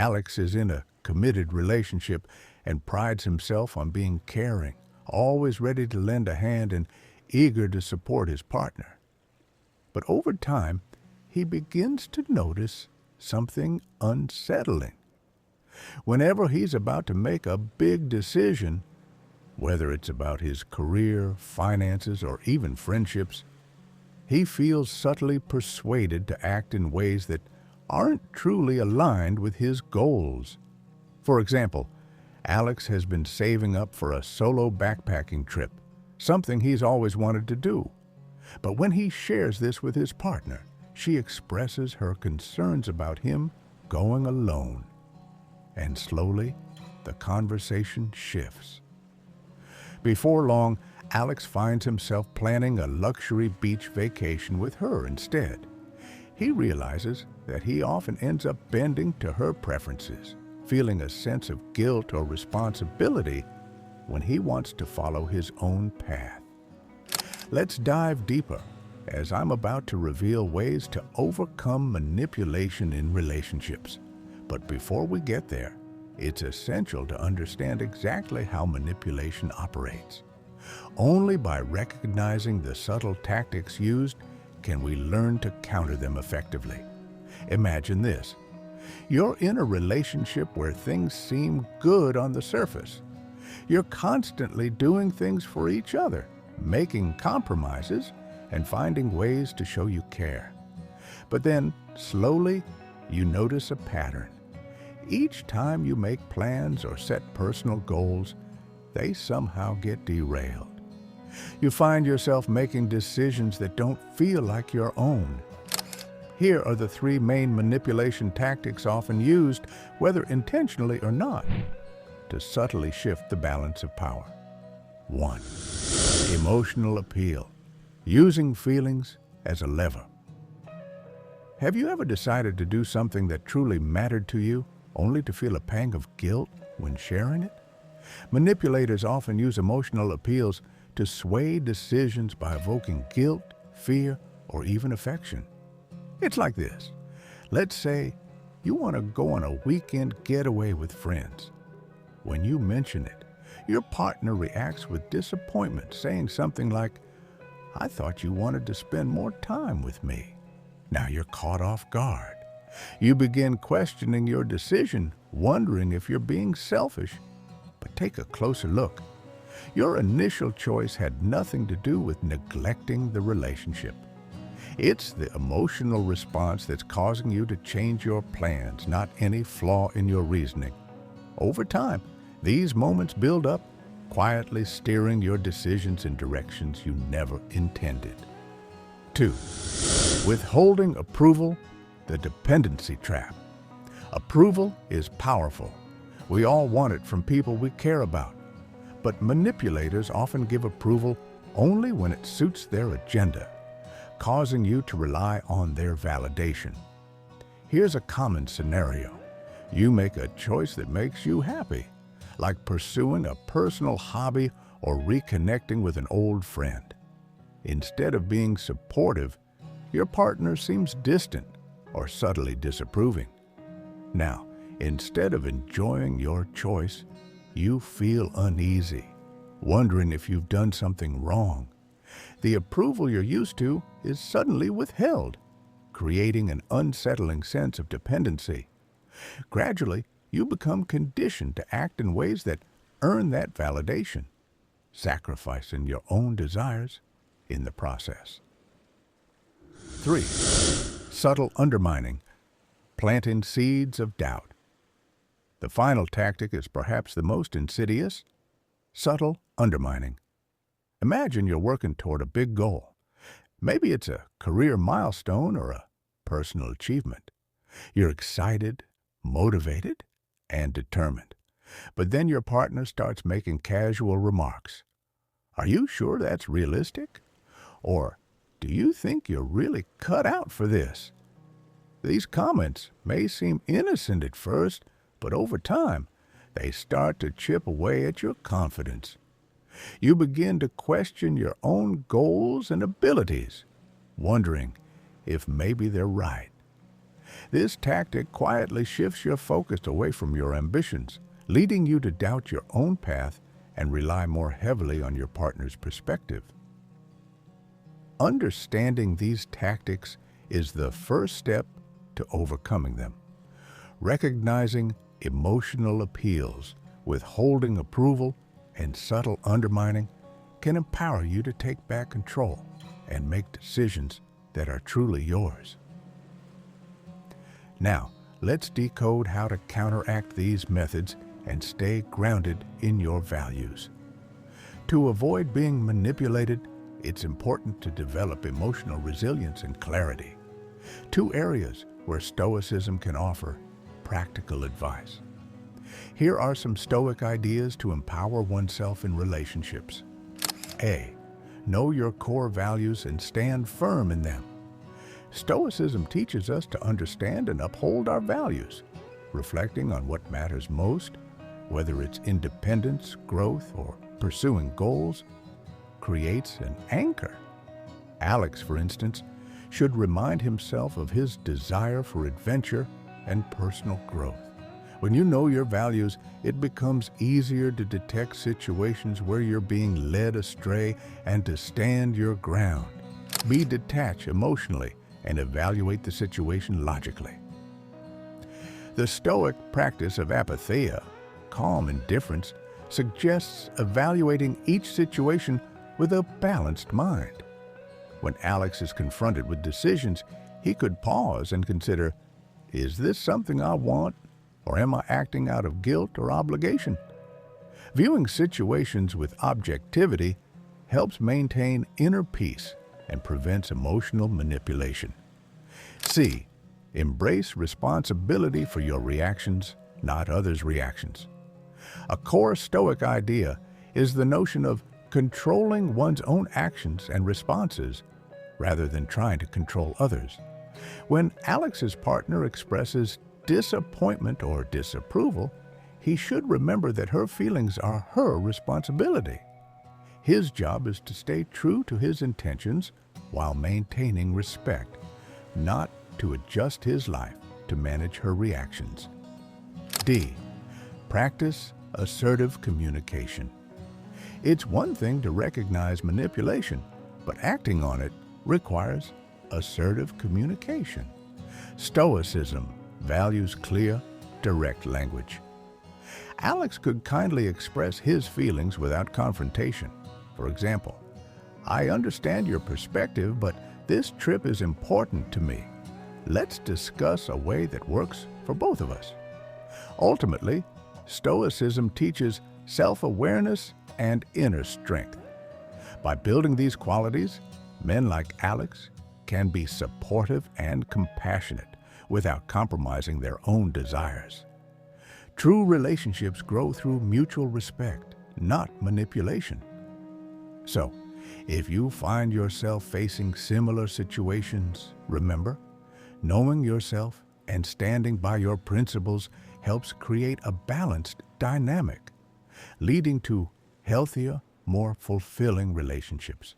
Alex is in a committed relationship and prides himself on being caring, always ready to lend a hand and eager to support his partner. But over time, he begins to notice something unsettling. Whenever he's about to make a big decision, whether it's about his career, finances, or even friendships, he feels subtly persuaded to act in ways that aren't truly aligned with his goals. For example, Alex has been saving up for a solo backpacking trip, something he's always wanted to do. But when he shares this with his partner, she expresses her concerns about him going alone. And slowly, the conversation shifts. Before long, Alex finds himself planning a luxury beach vacation with her instead. He realizes that he often ends up bending to her preferences, feeling a sense of guilt or responsibility when he wants to follow his own path. Let's dive deeper, as I'm about to reveal ways to overcome manipulation in relationships. But before we get there, it's essential to understand exactly how manipulation operates. Only by recognizing the subtle tactics used can we learn to counter them effectively. Imagine this. You're in a relationship where things seem good on the surface. You're constantly doing things for each other, making compromises, and finding ways to show you care. But then, slowly, you notice a pattern. Each time you make plans or set personal goals, they somehow get derailed. You find yourself making decisions that don't feel like your own. Here are the 3 main manipulation tactics often used, whether intentionally or not, to subtly shift the balance of power. 1. Emotional appeal, using feelings as a lever. Have you ever decided to do something that truly mattered to you, only to feel a pang of guilt when sharing it? Manipulators often use emotional appeals to sway decisions by evoking guilt, fear, or even affection. It's like this. Let's say you want to go on a weekend getaway with friends. When you mention it, your partner reacts with disappointment, saying something like, "I thought you wanted to spend more time with me." Now you're caught off guard. You begin questioning your decision, wondering if you're being selfish. But take a closer look. Your initial choice had nothing to do with neglecting the relationship. It's the emotional response that's causing you to change your plans, not any flaw in your reasoning. Over time, these moments build up, quietly steering your decisions in directions you never intended. 2. Withholding approval, the dependency trap. Approval is powerful. We all want it from people we care about. But manipulators often give approval only when it suits their agenda, causing you to rely on their validation. Here's a common scenario. You make a choice that makes you happy, like pursuing a personal hobby or reconnecting with an old friend. Instead of being supportive, your partner seems distant or subtly disapproving. Now, instead of enjoying your choice, you feel uneasy, wondering if you've done something wrong. The approval you're used to is suddenly withheld, creating an unsettling sense of dependency. Gradually, you become conditioned to act in ways that earn that validation, sacrificing your own desires in the process. 3. Subtle undermining, planting seeds of doubt. The final tactic is perhaps the most insidious: subtle undermining. Imagine you're working toward a big goal. Maybe it's a career milestone or a personal achievement. You're excited, motivated, and determined. But then your partner starts making casual remarks. "Are you sure that's realistic?" Or, "Do you think you're really cut out for this?" These comments may seem innocent at first, but over time, they start to chip away at your confidence. You begin to question your own goals and abilities, wondering if maybe they're right. This tactic quietly shifts your focus away from your ambitions, leading you to doubt your own path and rely more heavily on your partner's perspective. Understanding these tactics is the first step to overcoming them. Recognizing emotional appeals, withholding approval, and subtle undermining can empower you to take back control and make decisions that are truly yours. Now, let's decode how to counteract these methods and stay grounded in your values. To avoid being manipulated, it's important to develop emotional resilience and clarity, two areas where Stoicism can offer practical advice. Here are some Stoic ideas to empower oneself in relationships. A. Know your core values and stand firm in them. Stoicism teaches us to understand and uphold our values, reflecting on what matters most, whether it's independence, growth, or pursuing goals, creates an anchor. Alex, for instance, should remind himself of his desire for adventure and personal growth. When you know your values, it becomes easier to detect situations where you're being led astray and to stand your ground. Be detached emotionally and evaluate the situation logically. The Stoic practice of apatheia, calm indifference, suggests evaluating each situation with a balanced mind. When Alex is confronted with decisions, he could pause and consider, is this something I want, or am I acting out of guilt or obligation? Viewing situations with objectivity helps maintain inner peace and prevents emotional manipulation. C. Embrace responsibility for your reactions, not others' reactions. A core Stoic idea is the notion of controlling one's own actions and responses rather than trying to control others. When Alex's partner expresses disappointment or disapproval, he should remember that her feelings are her responsibility. His job is to stay true to his intentions while maintaining respect, not to adjust his life to manage her reactions. D. Practice assertive communication. It's one thing to recognize manipulation, but acting on it requires assertive communication. Stoicism values clear, direct language. Alex could kindly express his feelings without confrontation. For example, I understand your perspective, but this trip is important to me. Let's discuss a way that works for both of us. Ultimately, Stoicism teaches self-awareness and inner strength. By building these qualities, men like Alex can be supportive and compassionate without compromising their own desires. True relationships grow through mutual respect, not manipulation. So, if you find yourself facing similar situations, remember, knowing yourself and standing by your principles helps create a balanced dynamic, leading to healthier, more fulfilling relationships.